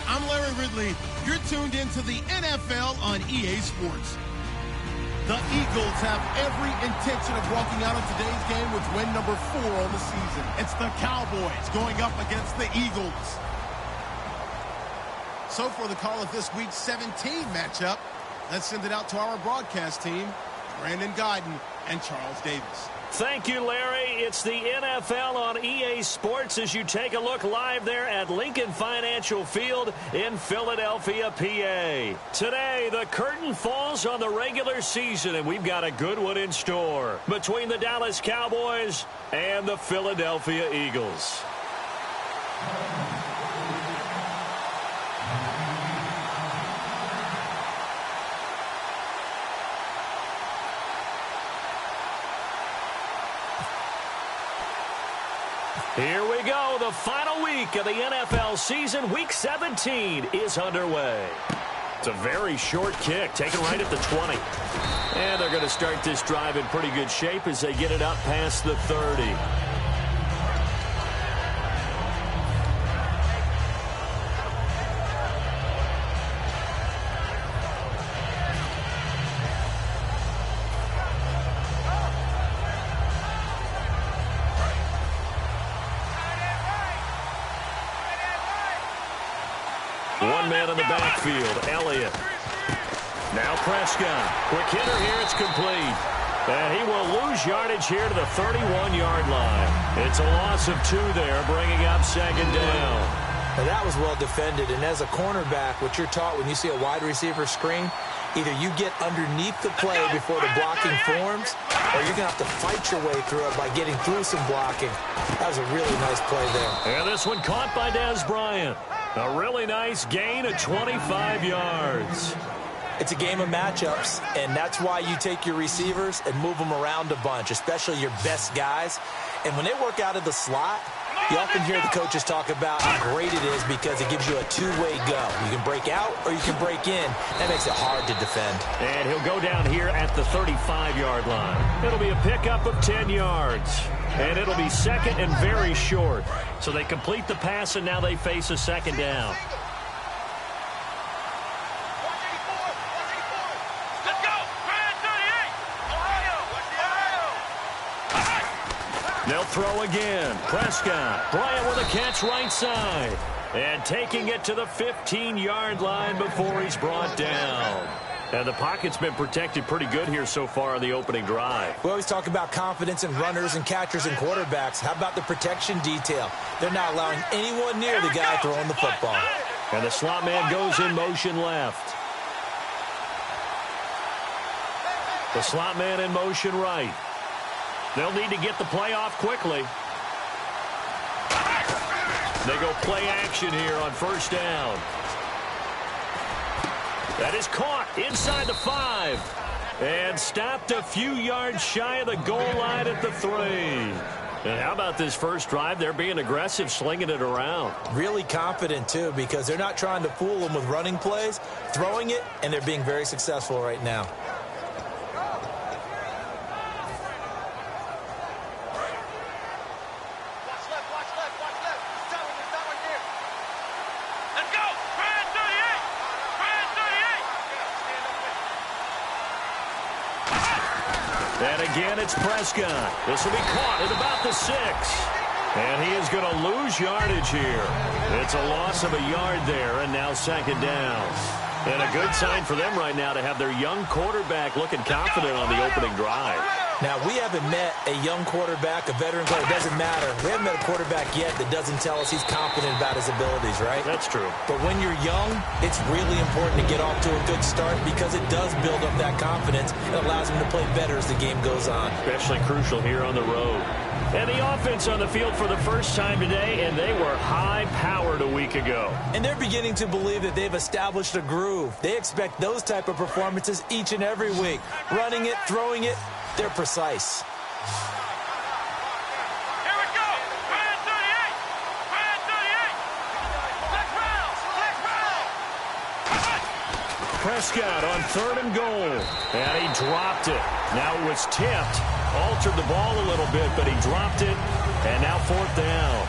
I'm Larry Ridley. You're tuned into the NFL on EA Sports. The Eagles have every intention of walking out of today's game with win number 4 on the season. It's the Cowboys going up against the Eagles. So for the call of this week's 17 matchup, let's send it out to our broadcast team, Brandon Guyton and Charles Davis. Thank you, Larry. It's the NFL on EA Sports as you take a look live there at Lincoln Financial Field in Philadelphia, PA. Today, the curtain falls on the regular season, and we've got a good one in store between the Dallas Cowboys and the Philadelphia Eagles. Here we go. The final week of the NFL season. Week 17 is underway. It's a very short kick, taken right at the 20. And they're going to start this drive in pretty good shape as they get it up past the 30. One man in the backfield, Elliott. Now Prescott. Quick hitter here, it's complete. And he will lose yardage here to the 31-yard line. It's a loss of 2 there, bringing up second down. Now that was well defended, and as a cornerback, what you're taught when you see a wide receiver screen, either you get underneath the play before the blocking forms, or you're going to have to fight your way through it by getting through some blocking. That was a really nice play there. And this one caught by Dez Bryant. A really nice gain of 25 yards. It's a game of matchups, and that's why you take your receivers and move them around a bunch, especially your best guys. And when they work out of the slot, you often hear the coaches talk about how great it is because it gives you a two-way go. You can break out or you can break in. That makes it hard to defend. And he'll go down here at the 35-yard line. It'll be a pickup of 10 yards. And it'll be second and very short. So they complete the pass, and now they face a second down. They'll throw again. Prescott. Bryant with a catch right side. And taking it to the 15-yard line before he's brought down. And the pocket's been protected pretty good here so far in the opening drive. We always talk about confidence in runners and catchers and quarterbacks. How about the protection detail? They're not allowing anyone near the guy throwing the football. And the slot man goes in motion left. The slot man in motion right. They'll need to get the play off quickly. They go play action here on first down. That is caught inside the 5. And stopped a few yards shy of the goal line at the 3. And how about this first drive? They're being aggressive, slinging it around. Really confident, too, because they're not trying to fool them with running plays, throwing it, and they're being very successful right now. And again, it's Prescott. This will be caught at about the 6. And he is going to lose yardage here. It's a loss of a yard there, and now second down. And a good sign for them right now to have their young quarterback looking confident on the opening drive. Now, we haven't met a young quarterback, a veteran quarterback. It doesn't matter. We haven't met a quarterback yet that doesn't tell us he's confident about his abilities, right? That's true. But when you're young, it's really important to get off to a good start because it does build up that confidence. It allows him to play better as the game goes on. Especially crucial here on the road. And the offense on the field for the first time today, and they were high-powered a week ago. And they're beginning to believe that they've established a groove. They expect those type of performances each and every week. Running it, throwing it, they're precise. Here we go. Brand 38. Brand 38. Prescott on 3rd and goal. And he dropped it. Now it was tipped. Altered the ball a little bit, but he dropped it. And now 4th down.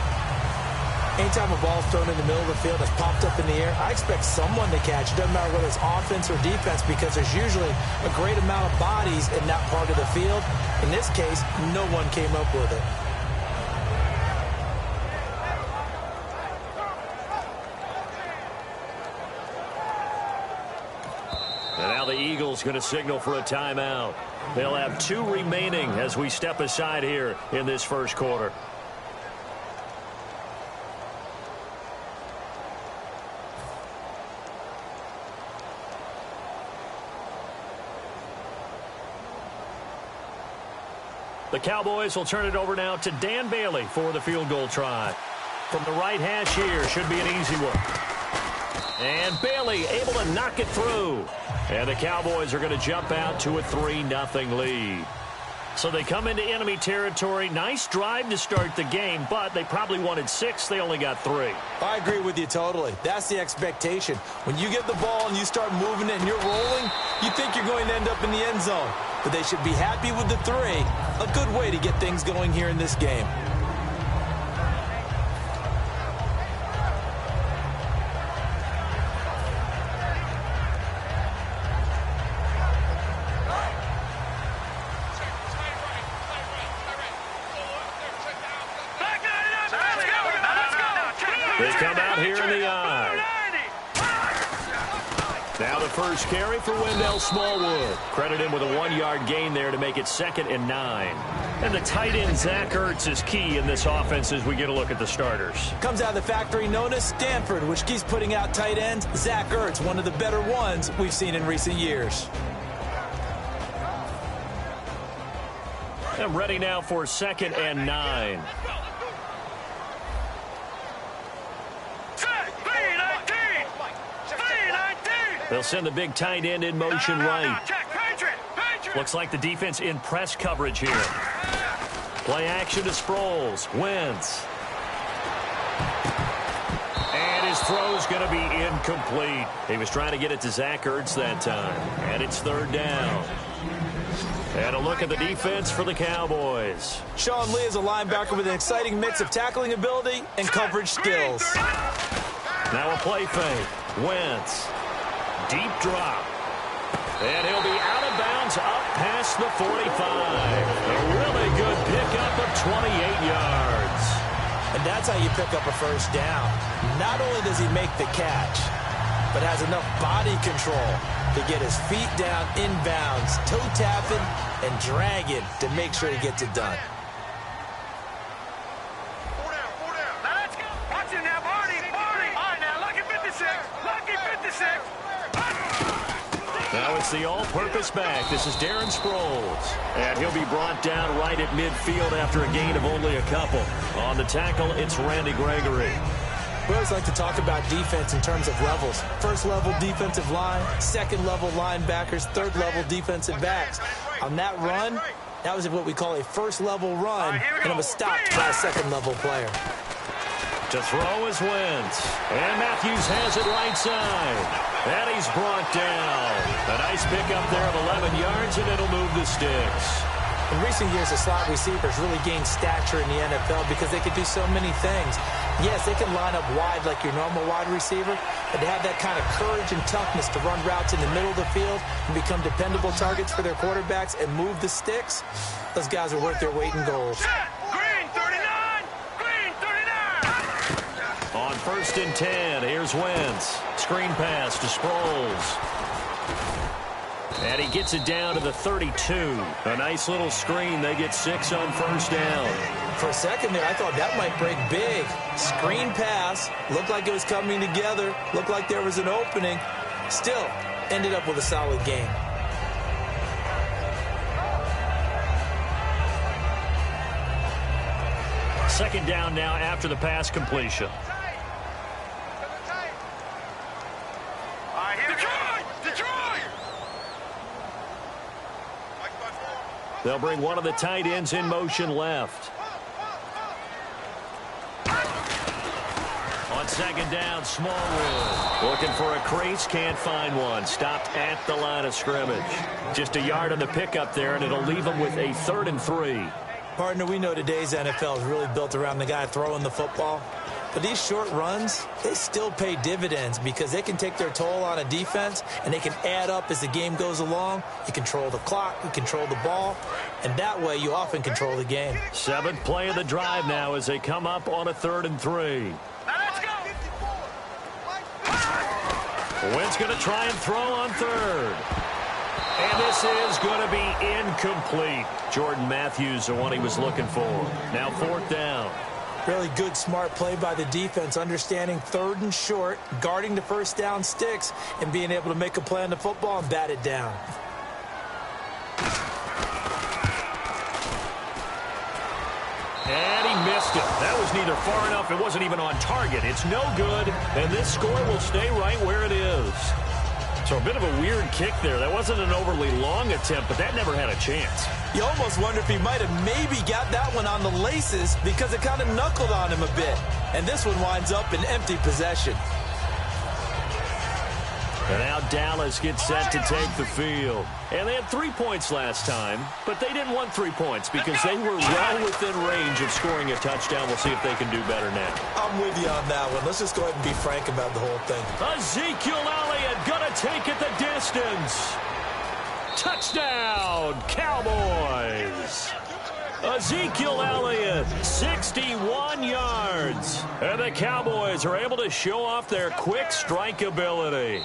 Anytime a ball's thrown in the middle of the field that's popped up in the air, I expect someone to catch it. Doesn't matter whether it's offense or defense, because there's usually a great amount of bodies in that part of the field. In this case, no one came up with it. And now the Eagles going to signal for a timeout. They'll have 2 remaining as we step aside here in this first quarter. The Cowboys will turn it over now to Dan Bailey for the field goal try. From the right hash here, should be an easy one. And Bailey able to knock it through. And the Cowboys are going to jump out to a 3-0 lead. So they come into enemy territory. Nice drive to start the game, but they probably wanted 6. They only got 3. I agree with you totally. That's the expectation. When you get the ball and you start moving it and you're rolling, you think you're going to end up in the end zone. But they should be happy with the 3. A good way to get things going here in this game. They come out here in the I. Now the first carry for Wendell Smallwood. Credit him with a 1-yard gain there to make it 2nd and 9. And the tight end, Zach Ertz, is key in this offense as we get a look at the starters. Comes out of the factory known as Stanford, which keeps putting out tight ends. Zach Ertz, one of the better ones we've seen in recent years. And ready now for 2nd and 9. They'll send the big tight end in motion right. Looks like the defense in press coverage here. Play action to Sproles. Wentz. And his throw's going to be incomplete. He was trying to get it to Zach Ertz that time. And it's 3rd down. And a look at the defense for the Cowboys. Sean Lee is a linebacker with an exciting mix of tackling ability and coverage skills. Now a play fake. Wentz. Deep drop. And he'll be out of bounds up past the 45. A really good pickup of 28 yards. And that's how you pick up a first down. Not only does he make the catch, but has enough body control to get his feet down inbounds, toe tapping and dragging to make sure he gets it done. Now let's go. Watch it now, Barney. All right, now, lucky 56. Lucky 56. Now it's the all-purpose back. This is Darren Sproles. And he'll be brought down right at midfield after a gain of only a couple. On the tackle, it's Randy Gregory. We always like to talk about defense in terms of levels. First-level defensive line, second-level linebackers, third-level defensive backs. On that run, that was what we call a first-level run, and it was stopped by a second-level player. To throw is Wentz. And Matthews has it right side. And he's brought down. A nice pickup there of 11 yards, and it'll move the sticks. In recent years, the slot receivers really gained stature in the NFL because they could do so many things. Yes, they can line up wide like your normal wide receiver, but to have that kind of courage and toughness to run routes in the middle of the field and become dependable targets for their quarterbacks and move the sticks, those guys are worth their weight in gold. Green 39. Green 39. On 1st and 10, here's Wentz. Screen pass to Sproles. And he gets it down to the 32. A nice little screen. They get 6 on 1st down. For a second there, I thought that might break big. Screen pass. Looked like it was coming together. Looked like there was an opening. Still, ended up with a solid game. Second down now after the pass completion. They'll bring one of the tight ends in motion left. On 2nd down, Smallwood. Looking for a crease, can't find one. Stopped at the line of scrimmage. Just a yard on the pickup there, and it'll leave them with a 3rd and 3. Partner, we know today's NFL is really built around the guy throwing the football. But these short runs, they still pay dividends because they can take their toll on a defense and they can add up as the game goes along. You control the clock, you control the ball, and that way you often control the game. 7th play of the drive now as they come up on a 3rd and 3. Wynn's going to try and throw on 3rd. And this is going to be incomplete. Jordan Matthews, the one he was looking for. Now 4th down. Really good, smart play by the defense, understanding 3rd and short, guarding the first down sticks, and being able to make a play on the football and bat it down. And he missed it. That was neither far enough. It wasn't even on target. It's no good, and this score will stay right where it is. So a bit of a weird kick there. That wasn't an overly long attempt, but that never had a chance. You almost wonder if he might have maybe got that one on the laces because it kind of knuckled on him a bit. And this one winds up in empty possession. And now Dallas gets set to take the field. And they had 3 points last time, but they didn't want 3 points because they were well within range of scoring a touchdown. We'll see if they can do better now. I'm with you on that one. Let's just go ahead and be frank about the whole thing. Ezekiel Elliott gonna take it the distance. Touchdown, Cowboys. Ezekiel Elliott, 61 yards. And the Cowboys are able to show off their quick strike ability.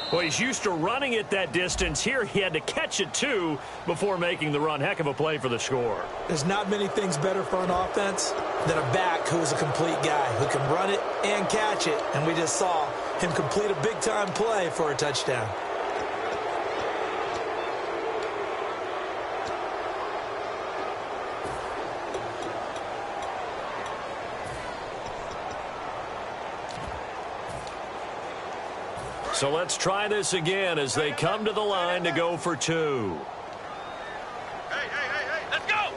Well, he's used to running it that distance. Here he had to catch it, too, before making the run. Heck of a play for the score. There's not many things better for an offense than a back who is a complete guy who can run it and catch it. And we just saw him complete a big-time play for a touchdown. So let's try this again as they come to the line to go for 2. Hey, let's go.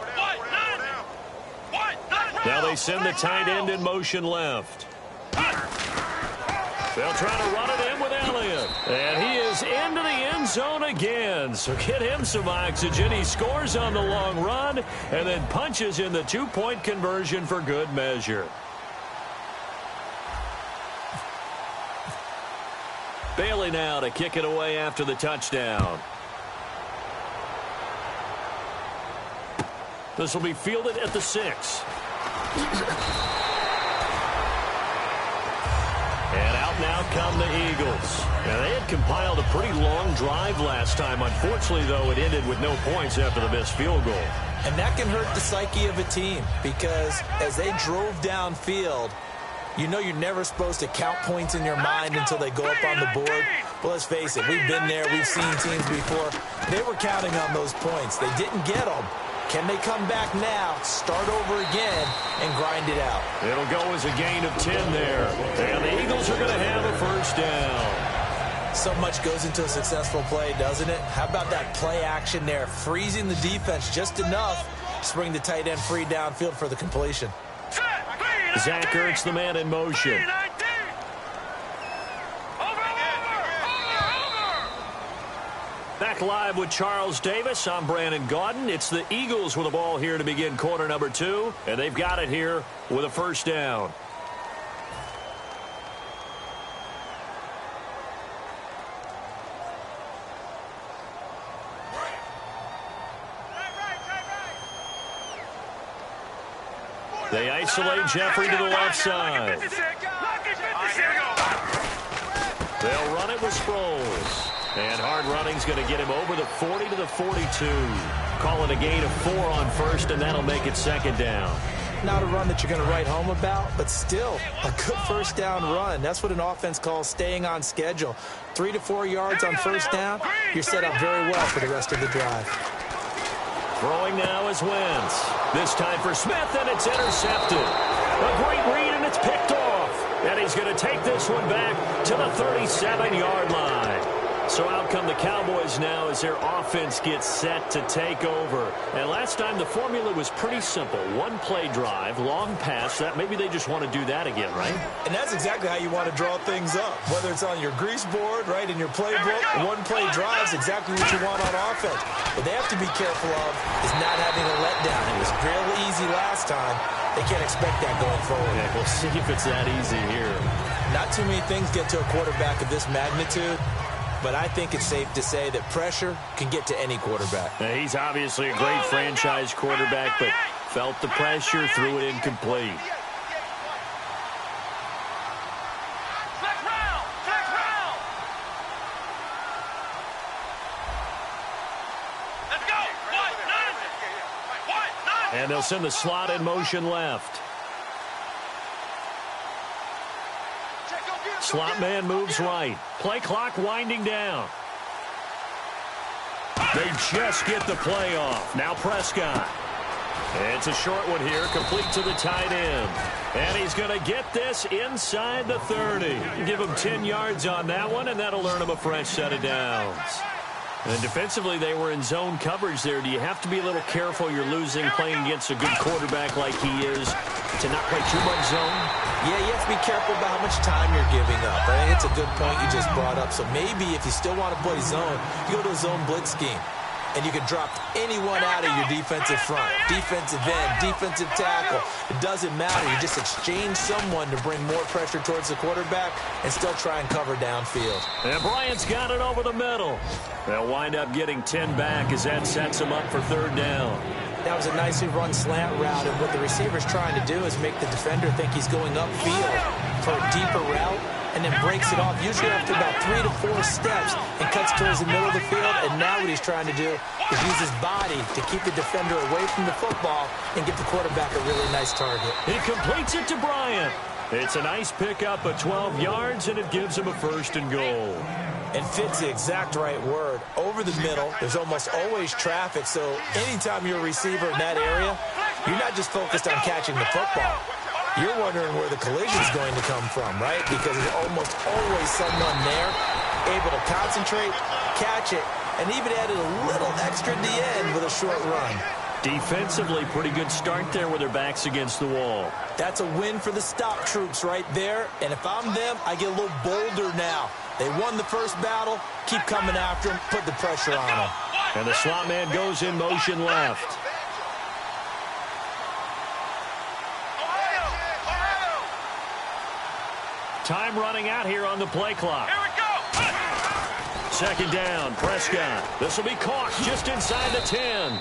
Now they send the tight end in motion left. They'll try to run it in with Elliott. And he is into the end zone again. So get him some oxygen. He scores on the long run and then punches in the 2-point conversion for good measure. Bailey now to kick it away after the touchdown. This will be fielded at the 6. And out now come the Eagles. Now, they had compiled a pretty long drive last time. Unfortunately, though, it ended with no points after the missed field goal. And that can hurt the psyche of a team because as they drove downfield, you know you're never supposed to count points in your mind until they go up on the board. But let's face it, we've been there. We've seen teams before. They were counting on those points. They didn't get them. Can they come back now, start over again, and grind it out? It'll go as a gain of 10 there. And the Eagles are going to have a first down. So much goes into a successful play, doesn't it? How about that play action there, freezing the defense just enough to bring the tight end free downfield for the completion. Zach Ertz, the man in motion. Back live with Charles Davis. I'm Brandon Gaudin. It's the Eagles with the ball here to begin quarter number 2. And they've got it here with a first down. They isolate Jeffrey to the left side. They'll run it with Sproles. And hard running's going to get him over the 40 to the 42. Call it a gain of 4 on first, and that'll make it second down. Not a run that you're going to write home about, but still a good first down run. That's what an offense calls staying on schedule. 3 to 4 yards on first down, you're set up very well for the rest of the drive. Throwing now is Wentz. This time for Smith, and it's intercepted. A great read, and it's picked off. And he's going to take this one back to the 37-yard line. So out come the Cowboys now as their offense gets set to take over. And last time the formula was pretty simple. One play drive, long pass. That maybe they just want to do that again, right? And that's exactly how you want to draw things up. Whether it's on your grease board, right, in your playbook, one play drive is exactly what you want on offense. What they have to be careful of is not having a letdown. It was real easy last time. They can't expect that going forward. Yeah, we'll see if it's that easy here. Not too many things get to a quarterback of this magnitude, but I think it's safe to say that pressure can get to any quarterback. Now, he's obviously a great franchise quarterback, but felt the pressure, threw it incomplete. And they'll send the slot in motion left. Slot man moves right. Play clock winding down. They just get the play off. Now Prescott. It's a short one here, complete to the tight end. And he's going to get this inside the 30. Give him 10 yards on that one, and that'll earn him a fresh set of downs. And defensively, they were in zone coverage there. Do you have to be a little careful? You're losing playing against a good quarterback like he is to not play too much zone? Yeah, you have to be careful about how much time you're giving up. I think it's a good point you just brought up. So maybe if you still want to play zone, you go to a zone blitz scheme. And you can drop anyone out of your defensive front. Defensive end, defensive tackle. It doesn't matter. You just exchange someone to bring more pressure towards the quarterback and still try and cover downfield. And Bryant's got it over the middle. They'll wind up getting 10 back as that sets him up for third down. That was a nicely run slant route, and what the receiver's trying to do is make the defender think he's going upfield for a deeper route, and then breaks it off, usually after about 3 to 4 steps, and cuts towards the middle of the field. And now what he's trying to do is use his body to keep the defender away from the football and give the quarterback a really nice target. He completes it to Bryant. It's a nice pickup of 12 yards, and it gives him a first and goal. And fits the exact right word. Over the middle, there's almost always traffic, so anytime you're a receiver in that area, you're not just focused on catching the football. You're wondering where the collision's going to come from, right? Because there's almost always someone there able to concentrate, catch it, and even added a little extra at the end with a short run. Defensively, pretty good start there with their backs against the wall. That's a win for the stop troops right there. And if I'm them, I get a little bolder now. They won the first battle. Keep coming after them. Put the pressure on them. And the slot man goes in motion left. Time running out here on the play clock. Here we go. Second down, Prescott. This will be caught just inside the 10.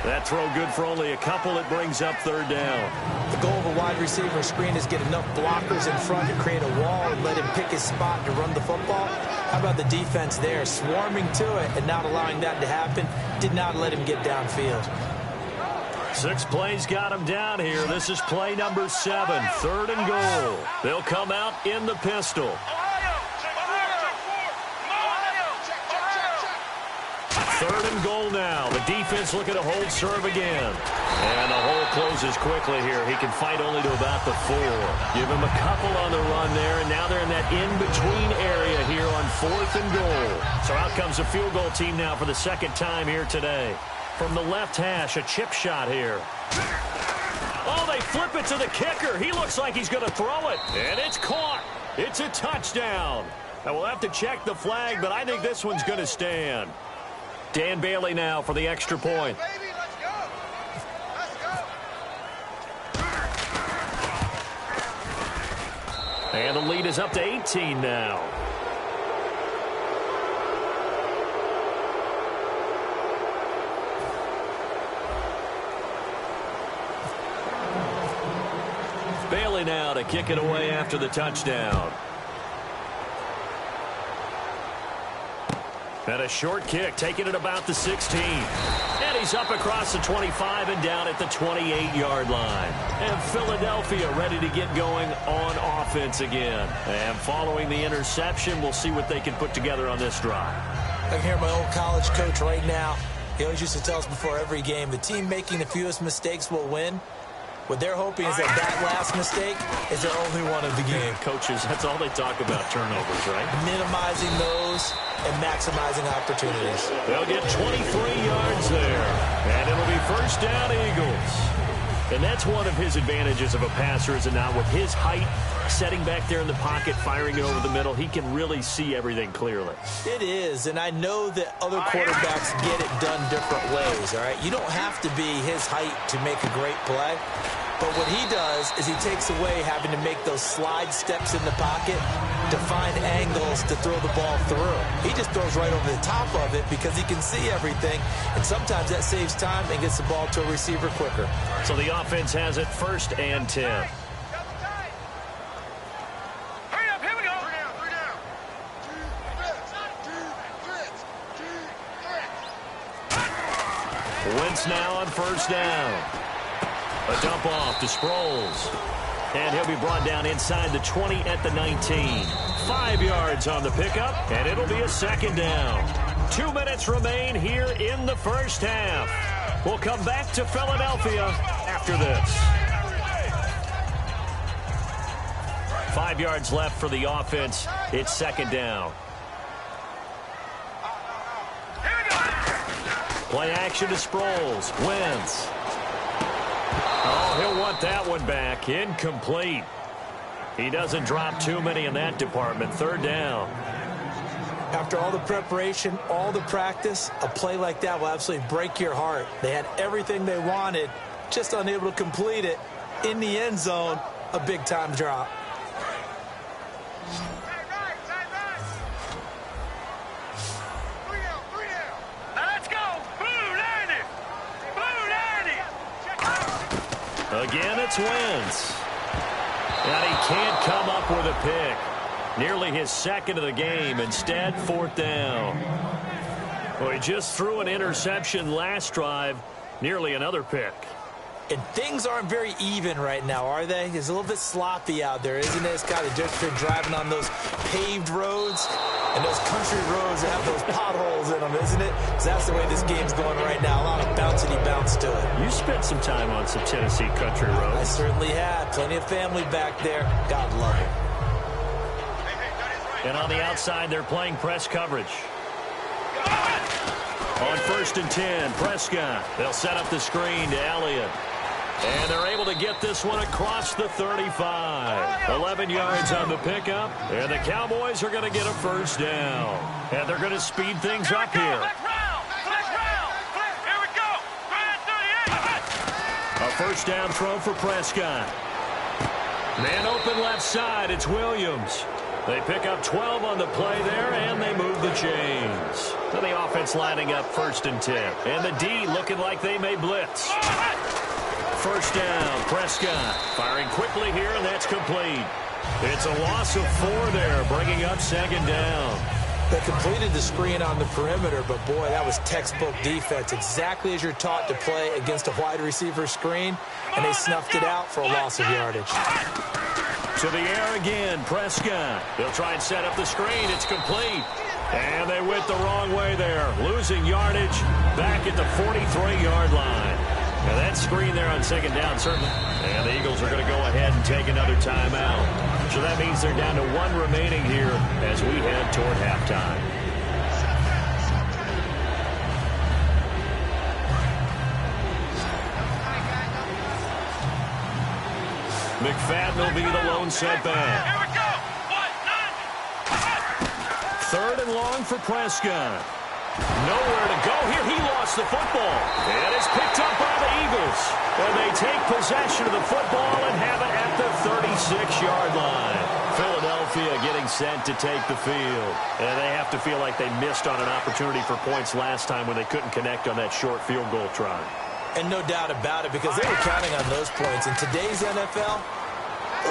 That throw good for only a couple. It brings up third down. The goal of a wide receiver screen is get enough blockers in front to create a wall and let him pick his spot to run the football. How about the defense there, swarming to it and not allowing that to happen? Did not let him get downfield. 6 plays got him down here. This is play number 7, third and goal. They'll come out in the pistol. Third and goal now. The defense looking to hold serve again. And the hole closes quickly here. He can fight only to about the 4. Give him a couple on the run there, and now they're in that in-between area here on 4th and goal. So out comes the field goal team now for the second time here today. From the left hash, a chip shot here. Oh, they flip it to the kicker. He looks like he's going to throw it, and it's caught. It's a touchdown. Now, we'll have to check the flag, but I think this one's going to stand. Dan Bailey now for the extra point. And the lead is up to 18 now. Bailey now to kick it away after the touchdown. And a short kick, taking it about the 16. And he's up across the 25 and down at the 28-yard line. And Philadelphia ready to get going on offense again. And following the interception, we'll see what they can put together on this drive. I can hear my old college coach right now. He always used to tell us before every game, the team making the fewest mistakes will win. What they're hoping is that last mistake is their only one of the game. Coaches, that's all they talk about, turnovers, right? Minimizing those and maximizing opportunities. They'll get 23 yards there. And it'll be first down, Eagles. And that's one of his advantages of a passer, is it not? With his height, setting back there in the pocket, firing it over the middle, he can really see everything clearly. It is, and I know that other quarterbacks get it done different ways, all right? You don't have to be his height to make a great play. But what he does is he takes away having to make those slide steps in the pocket to find angles to throw the ball through. He just throws right over the top of it because he can see everything, and sometimes that saves time and gets the ball to a receiver quicker. So the offense has it 1st and 10. Hurry up, here we go. Wentz now on 1st down. A dump off to Sproles. And he'll be brought down inside the 20 at the 19. 5 yards on the pickup, and it'll be a 2nd down. 2 minutes remain here in the 1st half. We'll come back to Philadelphia after this. 5 yards left for the offense. It's 2nd down. Play action to Sproles. Wentz. Oh, he'll want that one back. Incomplete. He doesn't drop too many in that department. 3rd down. After all the preparation, all the practice, a play like that will absolutely break your heart. They had everything they wanted, just unable to complete it. In the end zone, a big-time drop. Again, it's Wentz. And he can't come up with a pick. Nearly his 2nd of the game. Instead, 4th down. Well, he just threw an interception last drive. Nearly another pick. And things aren't very even right now, are they? It's a little bit sloppy out there, isn't it? It's kind of just been driving on those paved roads and those country roads that have those potholes in them, isn't it? Because that's the way this game's going right now. A lot of bouncy bounce to it. You spent some time on some Tennessee country roads. I certainly have. Plenty of family back there. God love it. And on the outside, they're playing press coverage. On 1st and 10, Prescott. They'll set up the screen to Elliott. And they're able to get this one across the 35. 11 yards on the pickup. And the Cowboys are going to get a 1st down. And they're going to speed things up here. Here we go. A 1st down throw for Prescott. Man open left side. It's Williams. They pick up 12 on the play there, and they move the chains. So the offense lining up 1st and 10. And the D looking like they may blitz. 1st down, Prescott firing quickly here, and that's complete. It's a loss of 4 there, bringing up 2nd down. They completed the screen on the perimeter, but boy, that was textbook defense. Exactly as you're taught to play against a wide receiver screen, and they snuffed it out for a loss of yardage. To the air again, Prescott. They'll try and set up the screen. It's complete. And they went the wrong way there, losing yardage back at the 43-yard line. Now that screen there on 2nd down, certainly. And the Eagles are going to go ahead and take another timeout. So that means they're down to 1 remaining here as we head toward halftime. McFadden will be the lone setback. Here we go. 3rd and long for Prescott. Nowhere to go here. He lost the football. And it's picked up by the Eagles. And they take possession of the football and have it at the 36-yard line. Philadelphia getting set to take the field. And they have to feel like they missed on an opportunity for points last time when they couldn't connect on that short field goal try. And no doubt about it, because they were counting on those points. In today's NFL,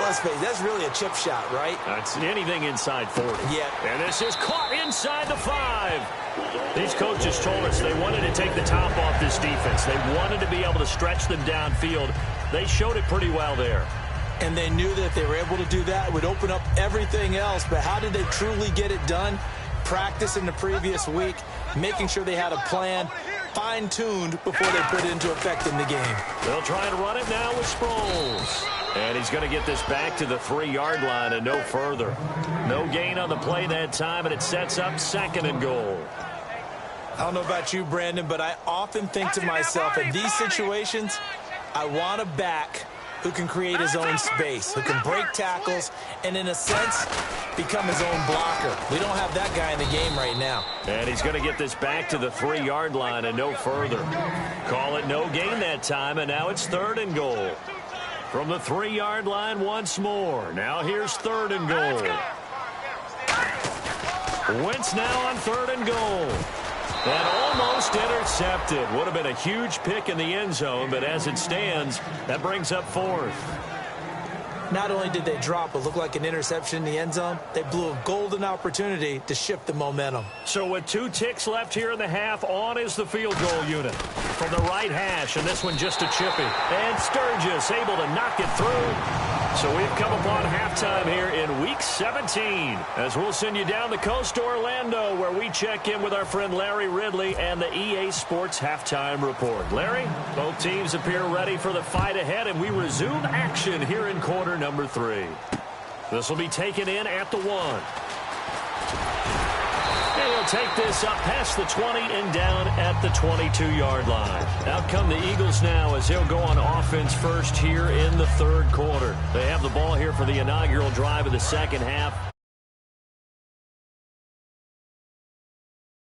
let's face it, that's really a chip shot, right? That's anything inside 40. Yeah. And this is caught inside the 5. These coaches told us they wanted to take the top off this defense. They wanted to be able to stretch them downfield. They showed it pretty well there. And they knew that if they were able to do that, it would open up everything else. But how did they truly get it done? Practice in the previous week, making sure they had a plan, fine-tuned before they put it into effect in the game. They'll try and run it now with Sproles. And he's going to get this back to the 3-yard line and no further. No gain on the play that time, and it sets up 2nd and goal. I don't know about you, Brandon, but I often think to myself, in these situations, I want a back who can create his own space, who can break tackles, and in a sense, become his own blocker. We don't have that guy in the game right now. And he's going to get this back to the 3-yard line and no further. Call it no gain that time, and now it's 3rd and goal. From the 3-yard line once more. Now here's 3rd and goal. Wentz now on 3rd and goal. And almost intercepted. Would have been a huge pick in the end zone, but as it stands, that brings up 4th. Not only did they drop what looked like an interception in the end zone, they blew a golden opportunity to shift the momentum. So with 2 ticks left here in the half, on is the field goal unit. From the right hash, and this one just a chippy. And Sturgis able to knock it through. So we've come upon halftime here in Week 17. As we'll send you down the coast to Orlando, where we check in with our friend Larry Ridley and the EA Sports Halftime Report. Larry, both teams appear ready for the fight ahead, and we resume action here in quarter number 3. This will be taken in at the 1. And he'll take this up past the 20 and down at the 22-yard line. Out come the Eagles now as they'll go on offense first here in the 3rd quarter. They have the ball here for the inaugural drive of the second half.